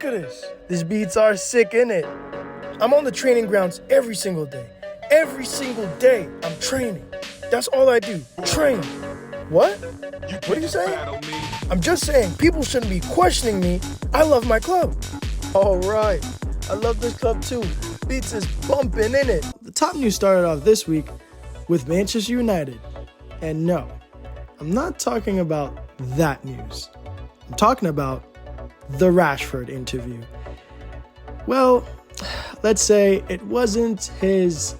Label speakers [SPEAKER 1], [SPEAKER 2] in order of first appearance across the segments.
[SPEAKER 1] sick of this. These beats are sick, innit? I'm on the training grounds every single day. Every single day, I'm training. That's all I do, train. What? What are you saying? I'm just saying, people shouldn't be questioning me. I love my club. All right, I love this club too. Beats is bumping, innit? The top news started off this week with Manchester United. And no, I'm not talking about that news. I'm talking about the Rashford interview. Well, let's say it wasn't his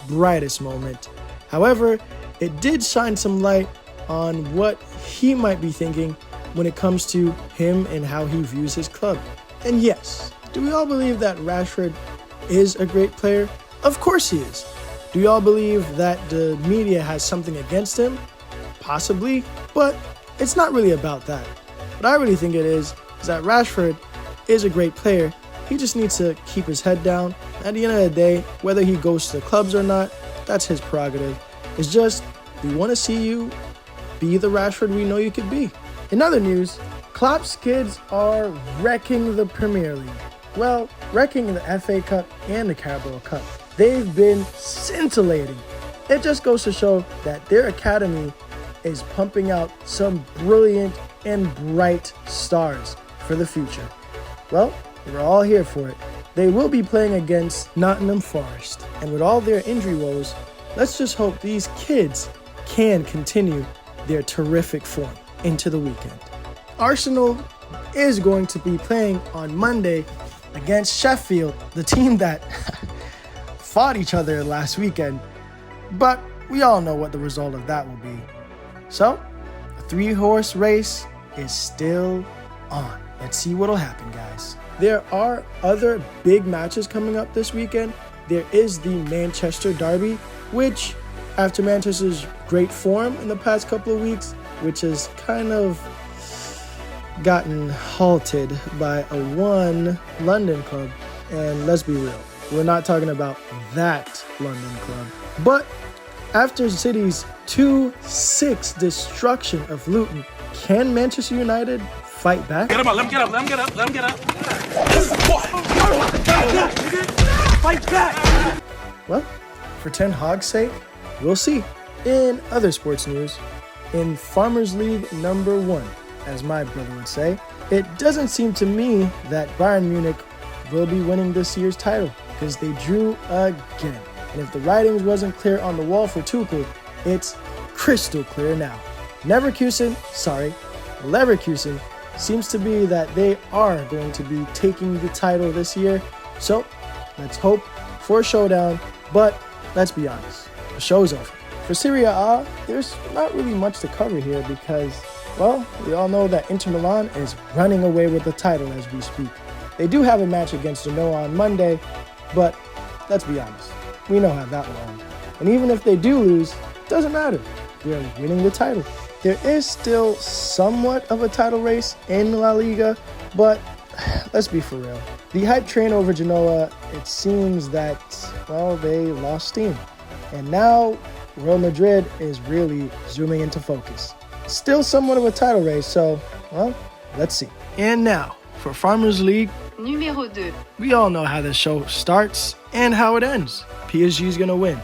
[SPEAKER 1] brightest moment. However, it did shine some light on what he might be thinking when it comes to him and how he views his club. And yes, do we all believe that Rashford is a great player? Of course he is. Do we all believe that the media has something against him? Possibly, but it's not really about that. What I really think it is that Rashford is a great player. He just needs to keep his head down. At the end of the day, whether he goes to the clubs or not, that's his prerogative. It's just, we want to see you be the Rashford we know you could be. In other news, Klopp's kids are wrecking the Premier League. Well, wrecking the FA Cup and the Carabao Cup. They've been scintillating. It just goes to show that their academy is pumping out some brilliant and bright stars for the future. Well, we're all here for it. They will be playing against Nottingham Forest. And with all their injury woes, let's just hope these kids can continue their terrific form into the weekend. Arsenal is going to be playing on Monday against Sheffield, the team that fought each other last weekend. But we all know what the result of that will be. So, a 3-horse race is still on. Let's see what'll happen, guys. There are other big matches coming up this weekend. There is the Manchester Derby, which, after Manchester's great form in the past couple of weeks, which has kind of gotten halted by a one London club. And let's be real, we're not talking about that London club. But after City's 2-6 destruction of Luton, can Manchester United fight back?
[SPEAKER 2] Get him up, let him get up, let him get up, let him get up. Fight back!
[SPEAKER 1] Well, for Ten Hag's sake, we'll see. In other sports news, in Farmers League number 1, as my brother would say, it doesn't seem to me that Bayern Munich will be winning this year's title because they drew again. And if the writings wasn't clear on the wall for Tuchel, it's crystal clear now. Leverkusen seems to be that they are going to be taking the title this year. So let's hope for a showdown, but let's be honest, the show's over. For Serie A, there's not really much to cover here because, well, we all know that Inter Milan is running away with the title as we speak. They do have a match against Genoa on Monday, but let's be honest, we know how that will end. And even if they do lose, it doesn't matter. They're winning the title. There is still somewhat of a title race in La Liga, but let's be for real. The hype train over Genoa, it seems that, well, they lost steam. And now Real Madrid is really zooming into focus. Still somewhat of a title race, so, well, let's see. And now, for Farmers League
[SPEAKER 3] Numéro 2.
[SPEAKER 1] We all know how the show starts and how it ends. PSG's gonna win.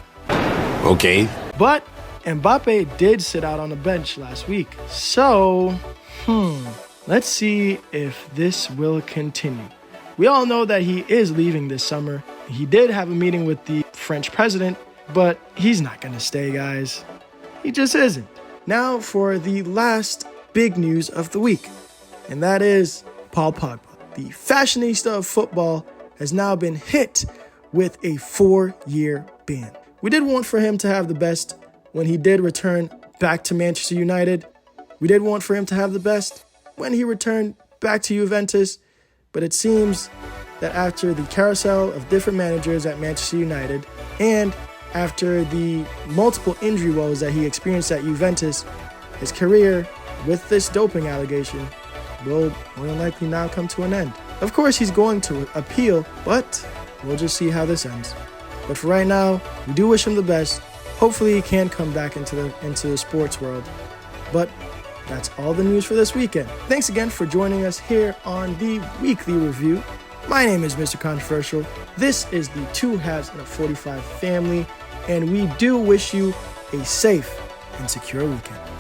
[SPEAKER 2] Okay.
[SPEAKER 1] But Mbappe did sit out on the bench last week. So, let's see if this will continue. We all know that he is leaving this summer. He did have a meeting with the French president, but he's not gonna stay, guys. He just isn't. Now for the last big news of the week, and that is Paul Pogba. The fashionista of football has now been hit with a 4-year ban. We did want for him to have the best when he did return back to Manchester United. We did want for him to have the best when he returned back to Juventus. But it seems that after the carousel of different managers at Manchester United and after the multiple injury woes that he experienced at Juventus, his career with this doping allegation will more than likely now come to an end. Of course, he's going to appeal, but we'll just see how this ends. But for right now, we do wish him the best. Hopefully, he can come back into the sports world. But That's all the news for this weekend. Thanks again for joining us here on the Weekly Review. My name is Mr. Controversial. This is the 2 Halves in a 45 family, and we do wish you a safe and secure weekend.